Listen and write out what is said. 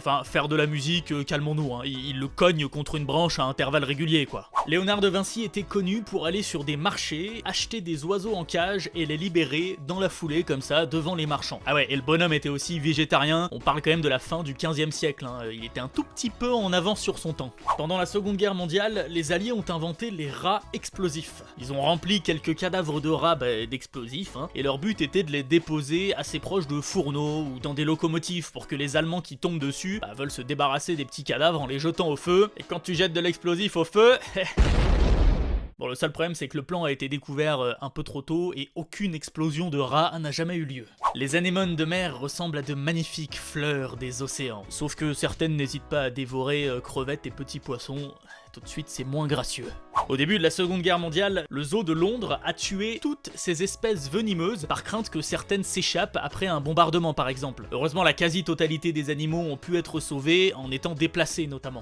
Enfin, faire de la musique, calmons-nous, hein. Il le cogne contre une branche à intervalles réguliers, quoi. Léonard de Vinci était connu pour aller sur des marchés, acheter des oiseaux en cage et les libérer dans la foulée, comme ça, devant les marchands. Ah ouais, et le bonhomme était aussi végétarien, on parle quand même de la fin du 15e siècle, hein. Il était un tout petit peu en avance sur son temps. Pendant la Seconde Guerre mondiale, les Alliés ont inventé les rats explosifs. Ils ont rempli quelques cadavres de rats d'explosifs, hein, et leur but était de les déposer assez proches de fourneaux ou dans des locomotives pour que les Allemands qui tombent dessus veulent se débarrasser des petits cadavres en les jetant au feu, et quand tu jettes de l'explosif au feu... Bon, le seul problème, c'est que le plan a été découvert un peu trop tôt et aucune explosion de rats n'a jamais eu lieu. Les anémones de mer ressemblent à de magnifiques fleurs des océans, sauf que certaines n'hésitent pas à dévorer crevettes et petits poissons. Tout de suite, c'est moins gracieux. Au début de la Seconde Guerre mondiale, le zoo de Londres a tué toutes ces espèces venimeuses par crainte que certaines s'échappent après un bombardement par exemple. Heureusement, la quasi-totalité des animaux ont pu être sauvés en étant déplacés notamment.